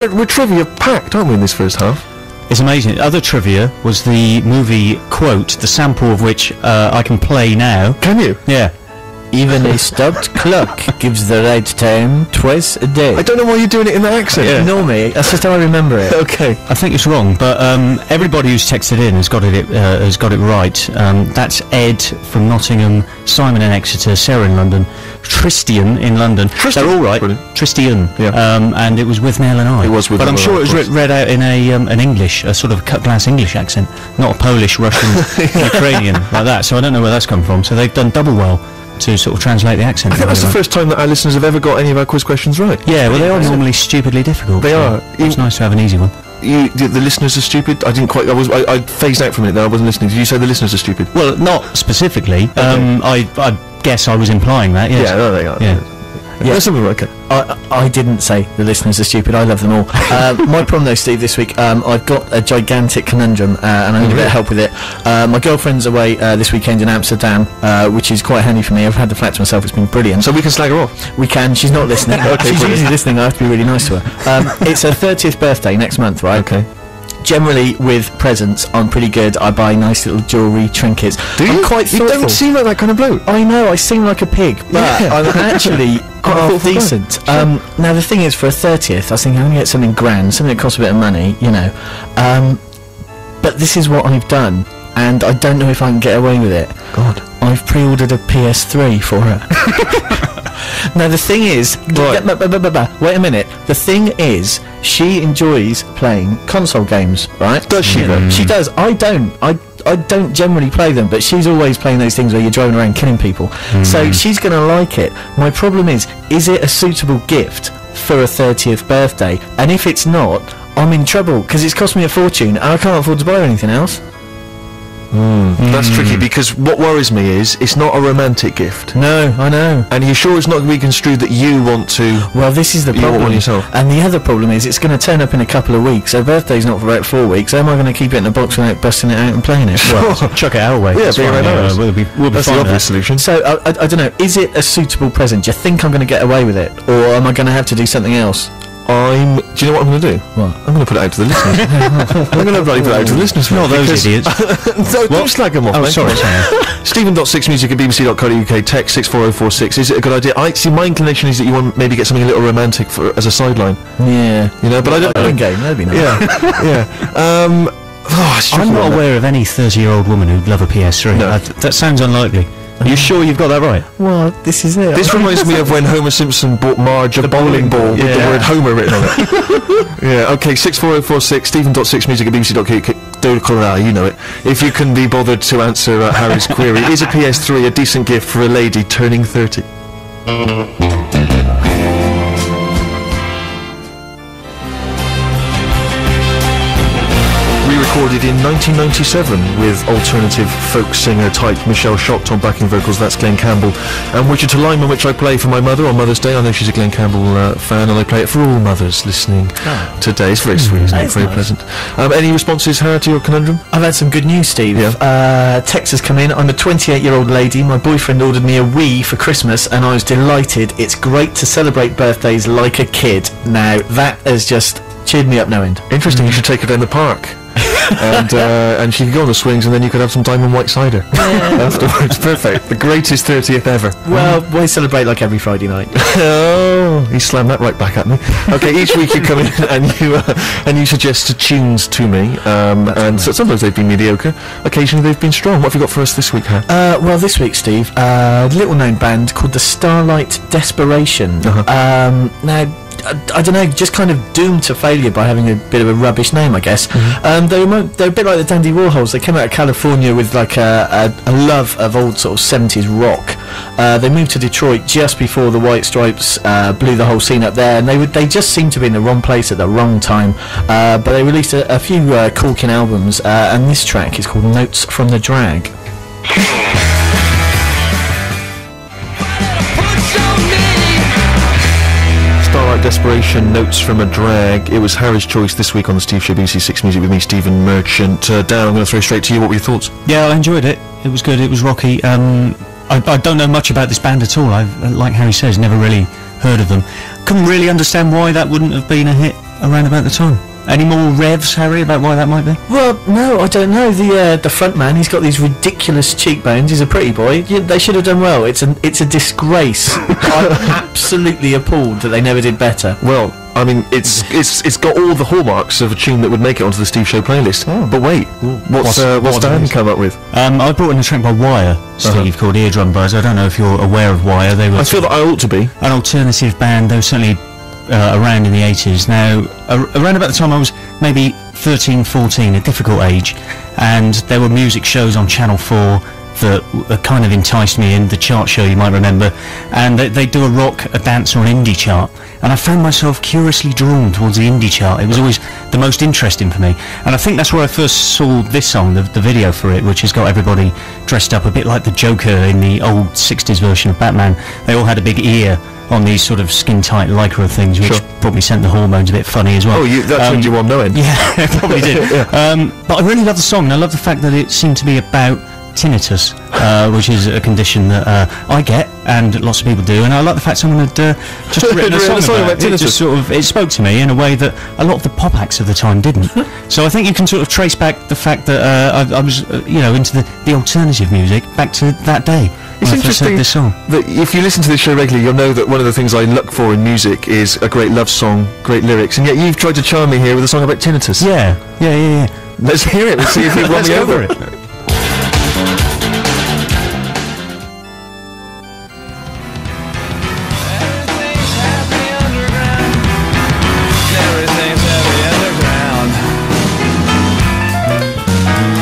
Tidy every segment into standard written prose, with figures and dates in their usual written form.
We're trivia packed, aren't we, in this first half? It's amazing. Other trivia was the movie Quote, the sample of which I can play now. Can you? Yeah. Even a stopped clock gives the right time twice a day. I don't know why you're doing it in that accent. Yeah. Ignore me. That's just how I remember it. Okay. I think it's wrong, but everybody who's texted in has got it right. That's Ed from Nottingham, Simon in Exeter, Sarah in London, Tristian in London. Tristian. They're all right. Brilliant. Tristian. Yeah. And it was with Neil and I. It was with But Neil I'm and sure I, it was of course. read out in an English, a sort of cut-glass English accent, not a Polish, Russian, Ukrainian like that. So I don't know where that's come from. So they've done double well to sort of translate the accent. I think that's the first time that our listeners have ever got any of our quiz questions right. Yeah, well, they are normally stupidly difficult. They are. It's nice to have an easy one. The listeners are stupid? I didn't quite... I phased out for a minute there, I wasn't listening. Did you say the listeners are stupid? Well, not specifically. Okay. I guess I was implying that, yes. Yeah, no, they are. Yeah. Yeah. That's something okay. I didn't say the listeners are stupid. I love them all. My problem though, Steve, this week I've got a gigantic conundrum and I need a bit of help with it. My girlfriend's away this weekend in Amsterdam, which is quite handy for me. I've had the flat to myself. It's been brilliant. So we can slag her off? We can. She's not listening. Okay, she's brilliant. usually listening. I have to be really nice to her. It's her 30th birthday next month, right? Okay. Generally, with presents, I'm pretty good. I buy nice little jewellery, trinkets. Do you? I'm quite You thoughtful. don't seem like that kind of bloke. I know, I seem like a pig, but Yeah. I'm actually quite thoughtful guy. decent. Now, the thing is, for a 30th, I was thinking I'm going to get something grand, something that costs a bit of money, you know. But this is what I've done, and I don't know if I can get away with it. God. I've pre-ordered a PS3 for her. Now, the thing is... Right. Wait a minute. The thing is, she enjoys playing console games, right? Does she, though? She does. I don't. I don't generally play them, but she's always playing those things where you're driving around killing people. So she's going to like it. My problem is it a suitable gift for a 30th birthday? And if it's not, I'm in trouble, because it's cost me a fortune, and I can't afford to buy her anything else. That's tricky, because what worries me is it's not a romantic gift. No, I know. And you're sure it's not going to be construed that you want to... Well, this is the You want problem. one yourself? And the other problem is it's going to turn up in a couple of weeks. Her birthday's not for about 4 weeks. How am I going to keep it in a box without busting it out and playing it? Well, chuck it our way. Yeah, That's be fine, around ours. We'll be That's the fine with obvious that. solution. So, I don't know, is it a suitable present? Do you think I'm going to get away with it? Or am I going to have to do something else? Do you know what I'm going to do? What? I'm going to put it out to the listeners. I'm going to bloody put it out to the listeners. Not those because- idiots. Don't slag them off. Oh, mate. sorry. Stephen.6music at bbc.co.uk, text 64046. Is it a good idea? I see. My inclination is that you want maybe get something a little romantic as a sideline. Yeah. You know, but I don't know. Game, that'd be nice. Yeah, yeah. It's tricky I'm not one, that. aware of any 30-year-old woman who'd love a PS3. No. That sounds unlikely. Are you sure you've got that right? Well, this is it. This reminds me of when Homer Simpson bought Marge a bowling ball with the Yeah. word Homer written on it. Yeah, okay, 64046, Stephen.6music at bbc.co.uk, you know it. If you can be bothered to answer Harry's query, is a PS3 a decent gift for a lady turning 30? Recorded in 1997 with alternative folk singer type Michelle Shocked on backing vocals. That's Glenn Campbell and Wichita Lineman, which I play for my mother on Mother's Day. I know she's a Glenn Campbell fan, and I play it for all mothers listening today. It's very sweet, isn't it? That is Very nice. pleasant. Any responses, Harry, to your conundrum? I've had some good news, Steve. Yeah. Text has come in. I'm a 28-year-old lady. My boyfriend ordered me a Wii for Christmas, and I was delighted. It's great to celebrate birthdays like a kid. Now, that has just cheered me up no end. Interesting. You should take her down the park. And she could go on the swings, and then you could have some diamond white cider afterwards. Perfect. The greatest 30th ever. Well, we celebrate like every Friday night. Oh, he slammed that right back at me. Okay, each week you come in and you suggest tunes to me, and so sometimes they've been mediocre, occasionally they've been strong. What have you got for us this week, Har? Well, this week, Steve, a little-known band called the Starlight Desperation. Now, I don't know, just kind of doomed to failure by having a bit of a rubbish name, I guess. They're a bit like the Dandy Warhols. They came out of California with like a love of old sort of 70s rock. They moved to Detroit just before the White Stripes blew the whole scene up there, and they just seemed to be in the wrong place at the wrong time. But they released a few corking albums, and this track is called Notes from the Drag. Starlight Desperation, Notes from a Drag. It was Harry's choice this week on the Steve Show, BBC Six Music, with me, Stephen Merchant. Dan, I'm going to throw straight to you. What were your thoughts? Yeah, I enjoyed it. It was good. It was rocky. I don't know much about this band at all. I've, like Harry says, never really heard of them. Couldn't really understand why that wouldn't have been a hit around about the time. Any more revs, Harry, about why that might be? Well, no, I don't know. The front man, he's got these ridiculous cheekbones. He's a pretty boy. They should have done well. It's a disgrace. I'm absolutely appalled that they never did better. Well, I mean, it's got all the hallmarks of a tune that would make it onto the Steve Show playlist. Oh. But wait, what's Dan come up with? I brought in a track by Wire, Steve, called Eardrum Buzz. I don't know if you're aware of Wire. They were I feel that I ought to be. an alternative band. They were certainly around in the 80s. Now, around about the time I was maybe 13, 14, a difficult age, and there were music shows on Channel 4 that kind of enticed me in, the chart show you might remember, and they do a rock, a dance or an indie chart, and I found myself curiously drawn towards the indie chart. It was always the most interesting for me, and I think that's where I first saw this song, the video for it, which has got everybody dressed up a bit like the Joker in the old 60s version of Batman. They all had a big ear on these sort of skin-tight lycra things, which probably sent the hormones a bit funny as well. Oh, that turned you on knowing. Yeah, it probably did. But I really love the song, and I love the fact that it seemed to be about tinnitus, which is a condition that I get, and lots of people do, and I like the fact someone had just written a song about it. It spoke to me in a way that a lot of the pop acts of the time didn't. So I think you can sort of trace back the fact that I was, into the alternative music back to that day. It's interesting this song. That if you listen to this show regularly, you'll know that one of the things I look for in music is a great love song, great lyrics, and yet you've tried to charm me here with a song about tinnitus. Yeah. Let's hear it. Let's see if you've won me over it.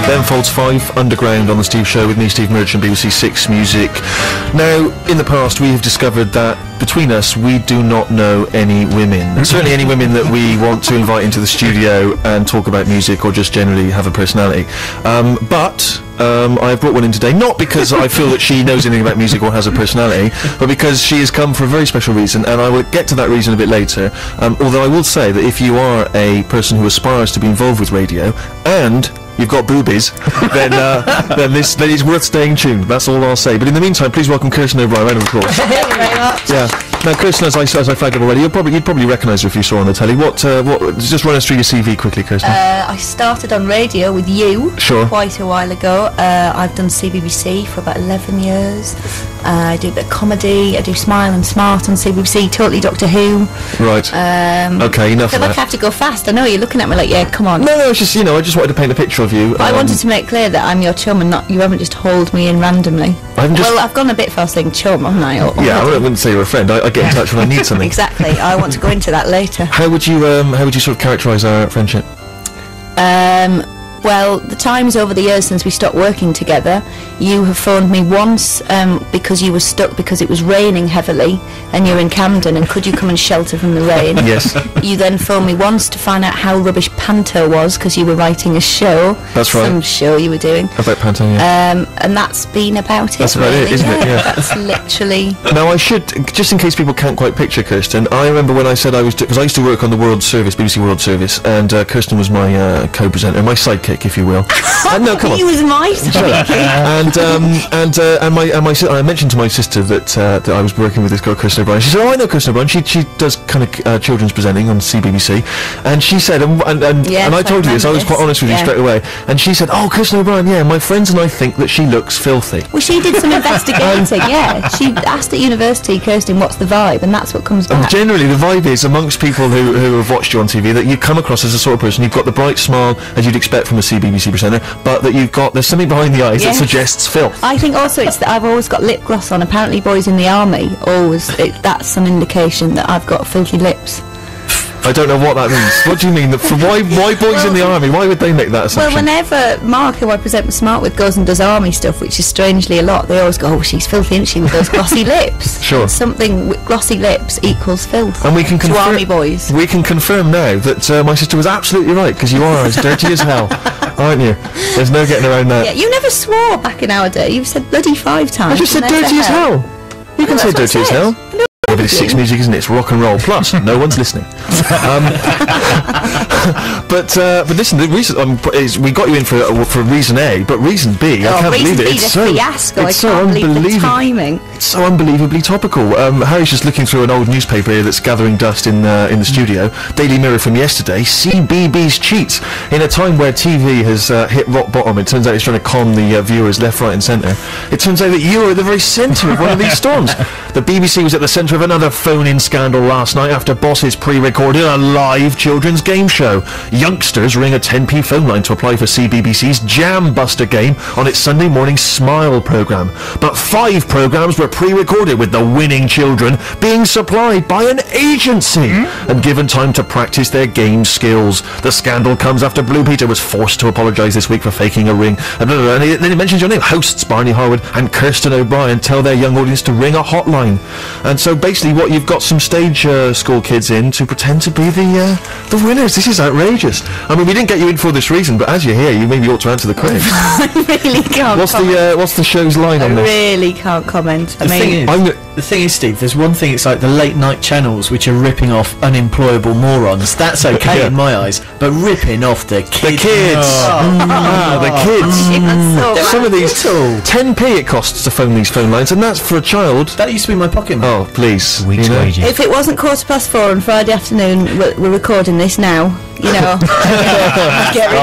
Then folds 5, Underground, on the Steve Show with me, Steve Merchant, BBC 6 Music. Now, in the past, we have discovered that between us, we do not know any women. Certainly any women that we want to invite into the studio and talk about music or just generally have a personality. But I have brought one in today, not because I feel that she knows anything about music or has a personality, but because she has come for a very special reason, and I will get to that reason a bit later. Although I will say that if you are a person who aspires to be involved with radio, and you've got boobies, then it's worth staying tuned. That's all I'll say. But in the meantime, please welcome Kirsten O'Brien. Round of applause. Thank you very much. Yeah. Now, Kirsten, as I flagged up already, you'd probably recognise her if you saw her on the telly. What? Just run us through your CV quickly, Kirsten. I started on radio with you quite a while ago. I've done CBBC for about 11 years. I do a bit of comedy. I do Smile and Smart on CBBC. Totally Doctor Who. Right. Okay, enough I of feel like I that. have to go fast. I know you're looking at me like, yeah, come on. No, it's just I just wanted to paint a picture of you. But I wanted to make clear that I'm your chum and not you haven't just hauled me in randomly. Well, I've gone a bit far saying chum, haven't I? Yeah, I wouldn't say you're a friend. I get in touch when I need something. Exactly. I want to go into that later. How would you sort of characterise our friendship? Well, the times over the years since we stopped working together, you have phoned me once because you were stuck because it was raining heavily and you're in Camden and could you come and shelter from the rain? Yes. You then phoned me once to find out how rubbish Panto was because you were writing a show. That's right. Some show you were doing. About Panto, yeah. And that's been about it. That's about really. it, isn't it? Yeah. That's literally... Now, I should, just in case people can't quite picture Kirsten, I remember when I said I was, because I used to work on the World Service, BBC World Service, and Kirsten was my co-presenter, my sidekick, if you will. No, come on. He was my sidekick. I mentioned to my sister that I was working with this girl, Kirsten O'Brien. She said, "Oh, I know Kirsten O'Brien. She does kind of children's presenting on CBBC." And she said, and I told you this. I was quite honest with you straight away. And she said, "Oh, Kirsten O'Brien, yeah, my friends and I think that she looks filthy." Well, she did some investigating. Yeah, she asked at university, Kirsten, what's the vibe, and that's what comes back. Generally, the vibe is amongst people who have watched you on TV that you come across as a sort of person. You've got the bright smile as you'd expect from a CBBC presenter, but that there's something behind the eyes that suggests filth. I think also it's that I've always got lip gloss on. Apparently boys in the army that's some indication that I've got filthy lips. I don't know what that means. What do you mean? Why boys in the army? Why would they make that assumption? Well, whenever Mark, who I present with Smart with, goes and does army stuff, which is strangely a lot, they always go, "Oh, she's filthy, isn't she, with those glossy lips?" Sure. And something with glossy lips equals filth. And we can confirm, to army boys. We can confirm now that my sister was absolutely right, because you are as dirty as hell, aren't you? There's no getting around that. Yeah, you never swore back in our day. You've said bloody 5 times. I just said dirty as hell. You can say dirty as hell. It's 6 Music, isn't it? It's rock and roll. Plus, no one's listening. But listen, the reason is we got you in for reason A, but reason B, I can't believe it. It's so fiasco. It's so unbelievable. Timing. It's so unbelievably topical. Harry's just looking through an old newspaper here that's gathering dust in the studio. Daily Mirror from yesterday. CBBS cheats in a time where TV has hit rock bottom. It turns out it's trying to con the viewers left, right, and centre. It turns out that you are at the very centre of one of these storms. The BBC was at the centre of another phone-in scandal last night after bosses pre-recorded a live children's game show. Youngsters ring a 10p phone line to apply for CBBC's Jam Buster game on its Sunday morning Smile programme. But 5 programmes were pre-recorded with the winning children being supplied by an agency and given time to practice their game skills. The scandal comes after Blue Peter was forced to apologise this week for faking a ring. And then it mentions your name. Hosts Barney Harwood and Kirsten O'Brien tell their young audience to ring a hotline. And so basically what you've got some stage school kids in to pretend to be the winners. This is outrageous. I mean, we didn't get you in for this reason, but as you're here, you maybe ought to answer the quiz. I really can't What's the show's line on this? I really can't comment. The thing is, Steve, there's one thing, it's like the late night channels which are ripping off unemployable morons. That's okay in my eyes, but ripping off the kids. The kids! The kids! Some of these, 10p it costs to phone these phone lines, and that's for a child. That used to be my pocket money. Oh, please. Week's wages. If it wasn't 4:15 on Friday afternoon, we're recording this now. You know.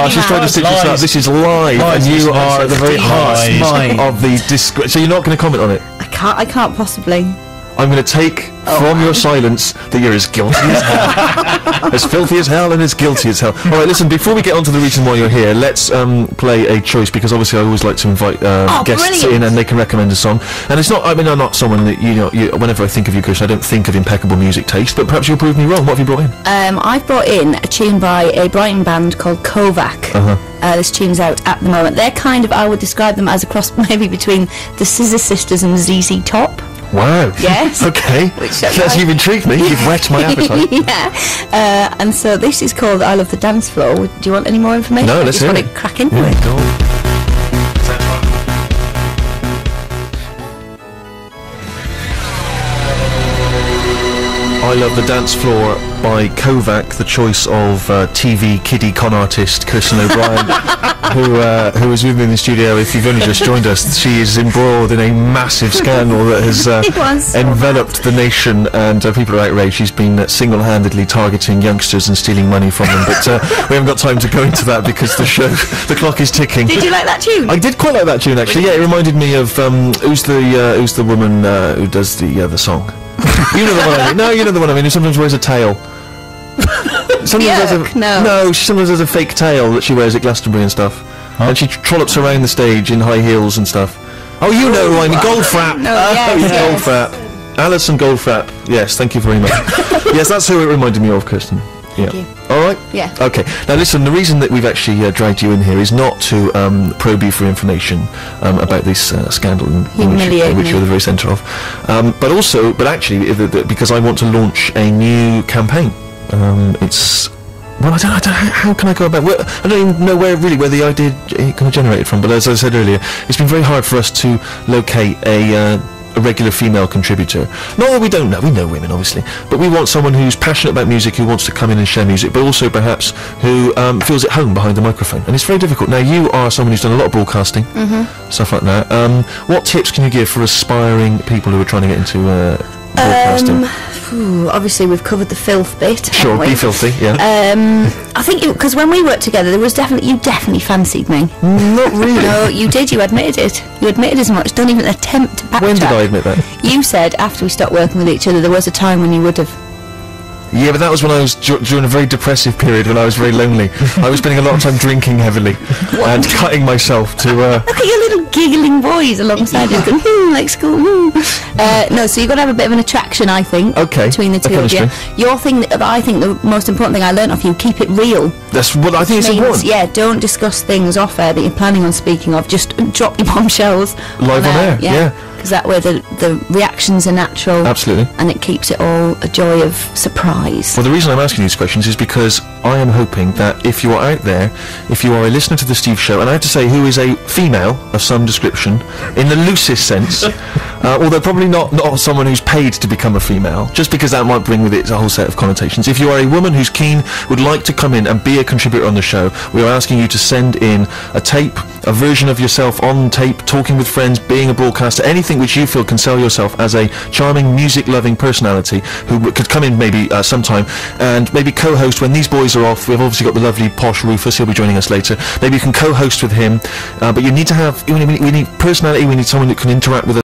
She's trying to stitch this up. This is live, and you are at the very heart of the so you're not going to comment on it? I can't possibly. I'm going to take from your silence that you're as guilty as hell. As filthy as hell and as guilty as hell. Alright, listen, before we get on to the reason why you're here, let's play a choice, because obviously I always like to invite guests in and they can recommend a song. And it's not, I mean, I'm not someone that, whenever I think of you, Kirsten, I don't think of impeccable music taste, but perhaps you'll prove me wrong. What have you brought in? I've brought in a tune by a Brighton band called Kovac. This tune's out at the moment. They're kind of, I would describe them as a cross maybe between the Scissor Sisters and ZZ Top. Wow. Yes. Okay. Yes, you've intrigued me. You've whet my appetite. Yeah. And so this is called I Love the Dance Floor. Do you want any more information? No, let's hear it. I just want to crack into it. Go on. I Love the Dance Floor by Kovac, the choice of TV kiddie con artist Kirsten O'Brien, who is with me in the studio. If you've only just joined us, she is embroiled in a massive scandal that has enveloped the nation, and people are outraged. She's been single-handedly targeting youngsters and stealing money from them, but we haven't got time to go into that because the clock is ticking. Did you like that tune? I did quite like that tune, actually. Yeah, it reminded me of who's the woman who does the song. You know the one I mean. No, you know the one I mean. Who sometimes wears a tail. She sometimes has a fake tail that she wears at Glastonbury and stuff, and she trollops around the stage in high heels and stuff. Oh, you know who I mean. Goldfrapp. Goldfrapp. Alison Goldfrapp. Yes, thank you very much. Yes, that's who it reminded me of, Kirsten. Yeah. All right. Yeah. Okay. Now listen. The reason that we've actually dragged you in here is not to probe you for information about this scandal in which you're the very centre of, but actually because I want to launch a new campaign. It's well, I don't know how can I go about. I don't even know where the idea kind of generated from. But as I said earlier, it's been very hard for us to locate a regular female contributor. Not that we don't know, we know women obviously, but we want someone who's passionate about music, who wants to come in and share music, but also perhaps who feels at home behind the microphone. And it's very difficult. Now you are someone who's done a lot of broadcasting, stuff like that. What tips can you give for aspiring people who are trying to get into broadcasting? Obviously we've covered the filth bit. Sure, be filthy, yeah. I think because when we worked together, you definitely fancied me. Not really. No, you did. You admitted it. You admitted as much. Don't even attempt to backtrack. When did I admit that? You said after we stopped working with each other, there was a time when you would have. Yeah, but that was when I was during a very depressive period when I was very lonely. I was spending a lot of time drinking heavily and cutting myself to... Look at your little giggling boys alongside you going, like school, No, so you've got to have a bit of an attraction, I think, between the two of you. Your thing, I think the most important thing I learned off you, keep it real. That's what I think it's important. Yeah, don't discuss things off air that you're planning on speaking of. Just drop your bombshells. Live on air, yeah. Because that way the reactions are natural. Absolutely. And it keeps it all a joy of surprise. Well, the reason I'm asking these questions is because I am hoping that if you are out there, if you are a listener to the Steve Show, and I have to say who is a female of some description, in the loosest sense, although probably not someone who's paid to become a female, just because that might bring with it a whole set of connotations. If you are a woman who's keen, would like to come in and be a contributor on the show, we are asking you to send in a tape, a version of yourself on tape, talking with friends, being a broadcaster, anything which you feel can sell yourself as a charming, music-loving personality who could come in maybe sometime and maybe co-host when these boys are off. We've obviously got the lovely Posh Rufus, he'll be joining us later. Maybe you can co-host with him, but you need to have, we need personality, we need someone that can interact with us